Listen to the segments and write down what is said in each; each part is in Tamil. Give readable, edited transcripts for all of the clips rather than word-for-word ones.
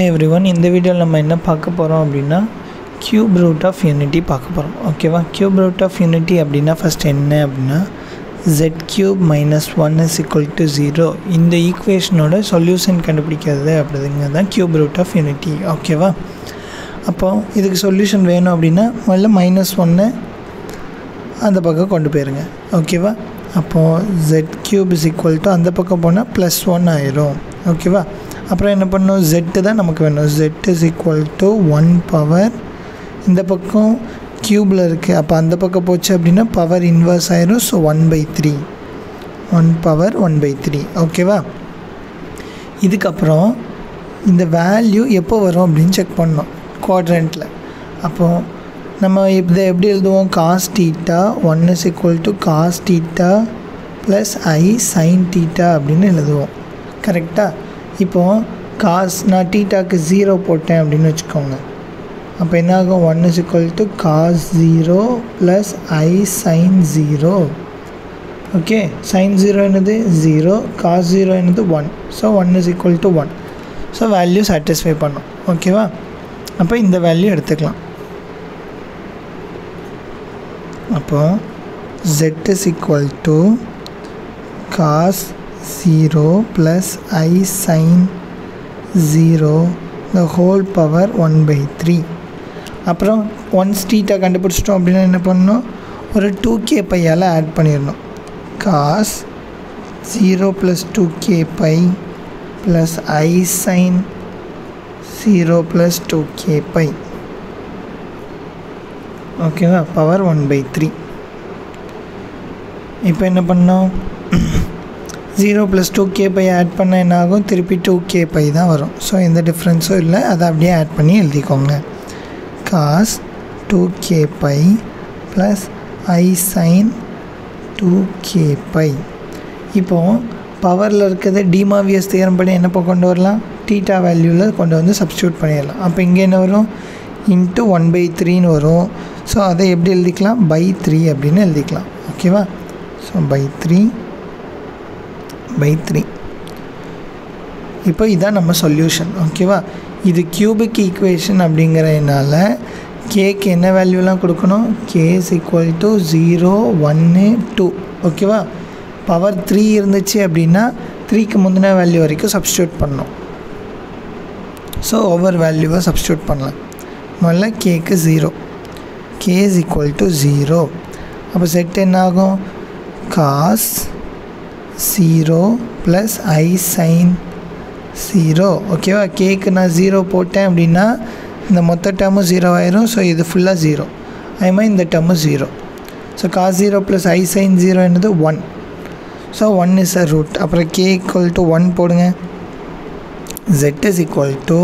everyone, இந்த வீடியோவில் நம்ம என்ன பார்க்க போகிறோம் அப்படின்னா cube root of unity பார்க்க போகிறோம். ஓகேவா? cube root of unity அப்படின்னா ஃபஸ்ட் என்ன அப்படின்னா z cube minus 1 is equal to 0 இந்த ஈக்குவேஷனோட சொல்யூஷன் கண்டுபிடிக்கிறது அப்படிங்கிறது தான் cube root of unity. ஓகேவா? அப்போது இதுக்கு சொல்யூஷன் வேணும் அப்படின்னா முதல்ல -1 அந்த பக்கம் கொண்டு போயிருங்க. ஓகேவா? அப்போது z cube is equal to அந்த பக்கம் போனால் +1 ஆயிரும். ஓகேவா? அப்புறம் என்ன பண்ணணும், z தான் நமக்கு வேணும். z is equal to 1 power இந்த பக்கம் க்யூபில் இருக்குது, அப்போ அந்த பக்கம் போச்சு அப்படின்னா பவர் இன்வர்ஸ் ஆயிரும். So 1/3 1 power 1/3. ஓகேவா? இதுக்கப்புறம் இந்த வேல்யூ எப்போ வரும் அப்படின்னு செக் பண்ணோம் குவாட்ரண்ட்டில். அப்போது நம்ம இதை எப்படி எழுதுவோம், cos θ 1 is equal to cos θ + I sin θ அப்படின்னு எழுதுவோம். கரெக்டாக? இப்போது காஸ் நான் டீட்டாக்கு 0 போட்டேன் அப்படின்னு வச்சுக்கோங்க. அப்போ என்ன ஆகும், 1 is equal to cos 0 + I sin 0. Okay, sin 0 என்னது 0, cos 0 என்னது 1. So 1 is equal to 1. So value satisfy பண்ணோம். ஓகேவா? அப்போ இந்த வேல்யூ எடுத்துக்கலாம். அப்போது z is equal to cos 0 + I sin 0 the whole power 1/3. அப்புறம் ஒன்ஸ் θ கண்டுபிடிச்சிட்டோம் அப்படின்னா என்ன பண்ணணும், ஒரு 2k பையால் ஆட் பண்ணிடணும். cos 0 + 2k pi + I sin 0 + 2k pi. ஓகேவா? பவர் 1/3. இப்போ என்ன பண்ணோம், 0 + 2k பை ஆட் பண்ண என்ன ஆகும், திருப்பி 2k பை தான் வரும். ஸோ எந்த டிஃப்ரென்ஸும் இல்லை, அதை அப்படியே ஆட் பண்ணி எழுதிக்கோங்க. cos 2k pi + I sin 2k pi. இப்போது பவரில் இருக்கிறது டிமாவியஸ் தியரம் படி என்ன கொண்டு வரலாம், θ வேல்யூவில் கொண்டு வந்து சப்ஸ்டியூட் பண்ணிடலாம். அப்போ இங்கே என்ன வரும், இன்ட்டு 1/3ன்னு வரும். ஸோ அதை எப்படி எழுதிக்கலாம், /3 அப்படின்னு எழுதிக்கலாம். ஓகேவா? ஸோ /3 இப்போ இதான் நம்ம சொல்யூஷன். ஓகேவா? இது கியூபிக் ஈக்குவேஷன் அப்படிங்கிறதுனால கேக்கு என்ன வேல்யூலாம் கொடுக்கணும், k is equal to 0 1 2. ஓகேவா? பவர் 3 இருந்துச்சு அப்படின்னா 3க்கு முந்தின வேல்யூ வரைக்கும் சப்ஸ்டியூட் பண்ணணும். ஸோ ஒவ்வொரு வேல்யூவாக சப்ஸ்டியூட் பண்ணலாம். முதல்ல கேக்கு 0, k is equal to 0. அப்போ செட் என்ன ஆகும், cos 0 + I sin 0. ஓகேவா? கேக்கு நான் 0 போட்டேன் அப்படின்னா இந்த மொத்த டேர்மும் 0 ஆயிரும். ஸோ இது ஃபுல்லாக 0 அதுமாதிரி இந்த term 0. So cos 0 + I sin 0 என்னது 1. So 1 is a root. அப்புறம் k equal to 1 போடுங்க. z is equal to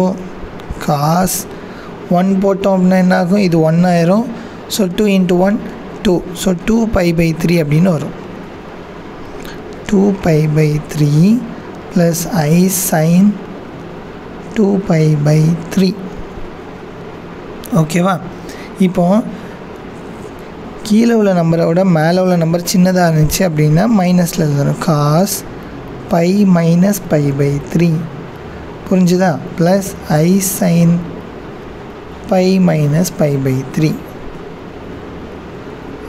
cos 1 போட்டோம் அப்படின்னா என்ன ஆகும், இது 1 ஆயிரும். ஸோ 2 × 1 2. ஸோ 2π/3 அப்படின்னு வரும். 2π/3 + I sin 2π/3. ஓகேவா? இப்போது கீழே உள்ள நம்பரை விட மேலே உள்ள நம்பர் சின்னதாக இருந்துச்சு அப்படின்னா மைனஸில் எழுதணும். cos π - π/3 புரிஞ்சுதா, + I sin π - π/3.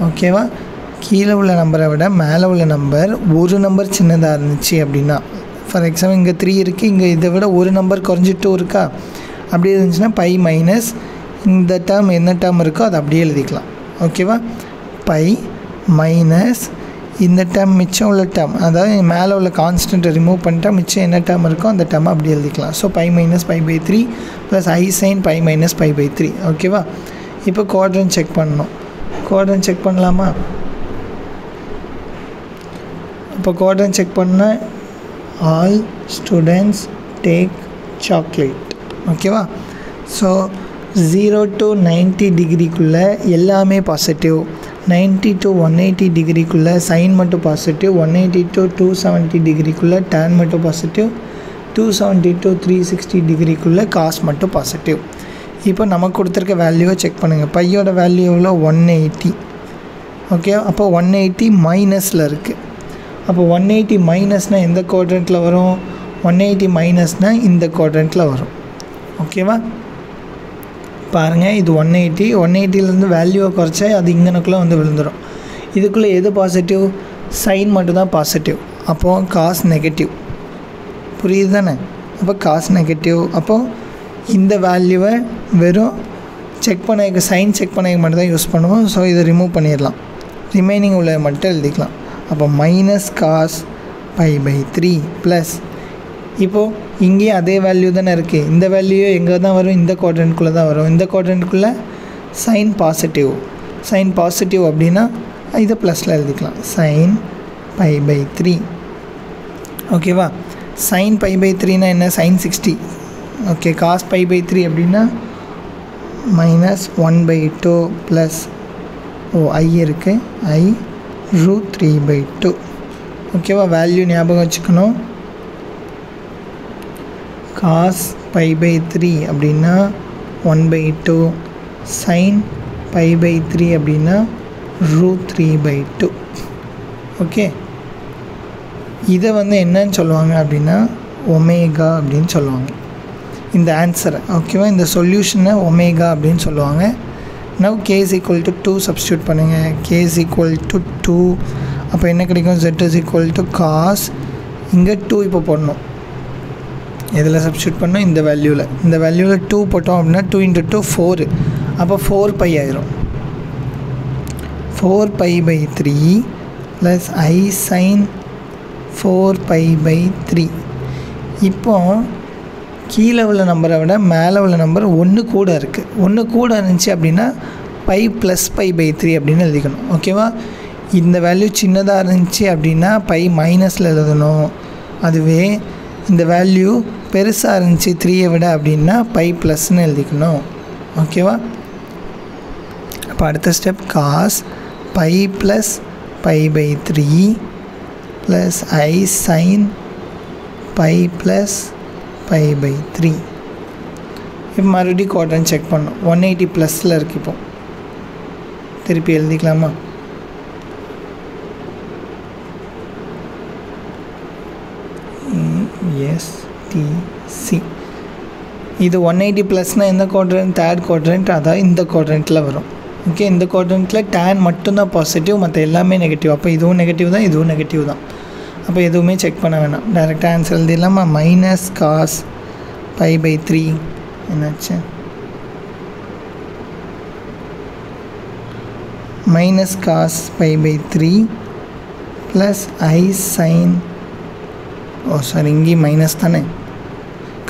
ஓகேவா? கீழே உள்ள நம்பரை விட மேலே உள்ள நம்பர் ஒரு நம்பர் சின்னதாக இருந்துச்சு அப்படின்னா, ஃபார் எக்ஸாம்பிள் இங்கே 3 இருக்குது, இங்கே இதை விட ஒரு நம்பர் குறைஞ்சி 2 இருக்கா, அப்படி இருந்துச்சுன்னா π மைனஸ் இந்த டேர்ம் என்ன டேர்ம் இருக்கோ அதை அப்படியே எழுதிக்கலாம். ஓகேவா? π மைனஸ் இந்த டேர்ம் மிச்சம் உள்ள டேர்ம், அதாவது மேலே உள்ள கான்ஸ்டன்ட்டை ரிமூவ் பண்ணிட்டா மிச்சம் என்ன டேர்ம் இருக்கோ அந்த டேர்மை அப்படியே எழுதிக்கலாம். So π - π/3 + I sin π - π/3. ஓகேவா? இப்போ குவாட்ரண்ட் செக் பண்ணணும். குவாட்ரண்ட் செக் பண்ணலாமா? இப்போ குவாட்ரண்ட் செக் பண்ணால் ஆல் ஸ்டூடெண்ட்ஸ் டேக் சாக்லேட். ஓகேவா? ஸோ 0 to 90 டிகிரிக்குள்ளே எல்லாமே பாசிட்டிவ், 90 to 180 டிகிரிக்குள்ளே சைன் மட்டும் பாசிட்டிவ், 180 to 270 டிகிரிக்குள்ளே டேன் மட்டும் பாசிட்டிவ், 270 to 360 டிகிரிக்குள்ளே காஸ் மட்டும் பாசிட்டிவ். இப்போ நமக்கு கொடுத்துருக்க வேல்யூவை செக் பண்ணுங்கள். பையோட வேல்யூ எவ்வளோ, 180. ஓகே, அப்போ 180 மைனஸில் இருக்குது. அப்போ 180 மைனஸ்னால் எந்த குவாட்ரண்ட்டில் வரும், 180 மைனஸ்னால் இந்த குவாட்ரண்ட்டில் வரும். ஓகேவா? பாருங்கள், இது 180. 180லேருந்து வேல்யூவை குறைச்சா அது இங்கனக்குள்ளே வந்து விழுந்துடும். இதுக்குள்ளே எது பாசிட்டிவ்? சைன் மட்டும்தான் பாசிட்டிவ். அப்போது காஸ் நெகட்டிவ். புரியுது தானே? அப்போ காஸ் நெகட்டிவ். அப்போது இந்த வேல்யூவை வெறும் செக் பண்ண சைன் செக் பண்ண மட்டும் தான் யூஸ் பண்ணுவோம். ஸோ இதை ரிமூவ் பண்ணிடலாம். ரிமைனிங் உள்ள மட்டும் எழுதிக்கலாம். அப்போ மைனஸ் காஸ் π/3 ப்ளஸ், இப்போது இங்கேயும் அதே வேல்யூ தானே இருக்குது. இந்த வேல்யூ எங்கே தான் வரும்? இந்த குவாட்ரண்ட்குள்ளே தான் வரும். இந்த குவாட்ரண்ட்குள்ளே சைன் பாசிட்டிவ். சைன் பாசிட்டிவ் அப்படின்னா இதை ப்ளஸில் எழுதிக்கலாம். சைன் π/3. ஓகேவா? சைன் π/3னா என்ன? சைன் 60. ஓகே. காஸ் π/3 அப்படின்னா -1/2 ப்ளஸ் i இருக்குது, i √3/2. ஓகேவா? வேல்யூ ஞாபகம் வச்சுக்கணும். காஸ் π/3 அப்படின்னா 1/2, சைன் π/3 அப்படின்னா √3/2. ஓகே. இதை வந்து என்னன்னு சொல்லுவாங்க அப்படின்னா ஒமேகா அப்படின்னு சொல்லுவாங்க இந்த ஆன்சரை. ஓகேவா? இந்த சொல்யூஷனை ஒமேகா அப்படின்னு சொல்லுவாங்க. Now k is equal to 2 substitute பண்ணுங்கள். k is equal to 2. அப்போ என்ன கிடைக்கும்? z is equal to cos. இங்கே 2 இப்போ போடணும். இதில் சப்ஸ்டியூட் பண்ணோம். இந்த வேல்யூவில் 2 போட்டோம் அப்படின்னா 2 × 2 4. அப்போ 4π ஆயிரும். 4π/3 ப்ளஸ் i sin 4π/3. இப்போ கீழே உள்ள நம்பரை விட மேலே உள்ள நம்பர் 1 கூட இருக்குது. 1 கூட இருந்துச்சு அப்படின்னா π + π/3 அப்படின்னு எழுதிக்கணும். ஓகேவா? இந்த வேல்யூ சின்னதாக இருந்துச்சு அப்படின்னா π மைனஸில் எழுதணும். அதுவே இந்த வேல்யூ பெருசாக இருந்துச்சு 3ஐ விட அப்படின்னா π ப்ளஸ்ன்னு எழுதிக்கணும். ஓகேவா? அப்போ அடுத்த step cos π + π/3 plus i sin π + π/3. இப்போ மறுபடியும் குவாட்ரண்ட் செக் பண்ணோம். 180 ப்ளஸில் இருக்குது. இப்போ திருப்பி எழுதிக்கலாமா? STC. இது 180 ப்ளஸ்னால் எந்த குவாட்ரண்ட்? Third quadrant. அதான் இந்த குவாட்ரண்ட்டில் வரும். ஓகே. இந்த குவாட்ரண்ட்டில் tan மட்டும்தான் பாசிட்டிவ், மற்ற எல்லாமே நெகட்டிவ். அப்போ இதுவும் நெகட்டிவ் தான், இதுவும் நெகட்டிவ் தான். அப்போ எதுவுமே செக் பண்ண வேணாம். டைரெக்டாக ஆன்சர் எழுதிடலாமா? மைனஸ் காஸ் π/3 என்னாச்சு? Minus cos π/3 plus i sin, இங்கேயும் மைனஸ் தானே,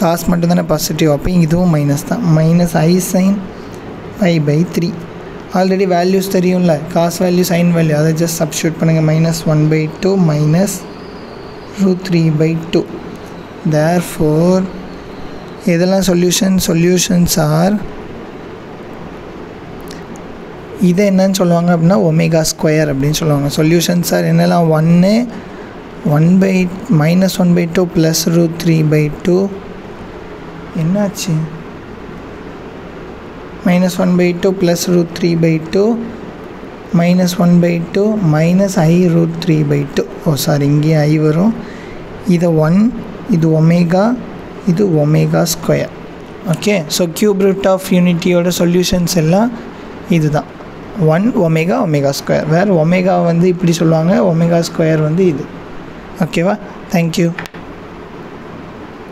காஸ் மட்டும் தானே பாசிட்டிவ். அப்போ இதுவும் மைனஸ் தான். Minus i sin π/3. Already values தெரியும்ல, காஸ் வேல்யூ சைன் வேல்யூ, அதை ஜஸ்ட் சப்ஸ்டியூட் பண்ணுங்கள். -1/2 மைனஸ் √3/2. therefore இதெல்லாம் சொல்யூஷன்ஸ் ஆர், இதை என்னன்னு சொல்லுவாங்க அப்படின்னா ஒமேகா ஸ்கொயர் அப்படின்னு சொல்லுவாங்க. சொல்யூஷன்ஸ் ஆர் என்னெல்லாம்? -1/2 ப்ளஸ் √3/2. என்னாச்சு? -1/2 ப்ளஸ் √3/2 -1/2 மைனஸ் i √3/2. இங்கே i வரும். இதை 1, இது ஒமேகா, இது omega square. Okay. So cube root of யூனிட்டியோட சொல்யூஷன்ஸ் எல்லாம் இது தான். 1 ஒமேகா ஸ்கொயர். வேறு ஒமேகா வந்து இப்படி சொல்லுவாங்க, ஒமேகா ஸ்கொயர் வந்து இது. ஓகேவா? தேங்க்யூ.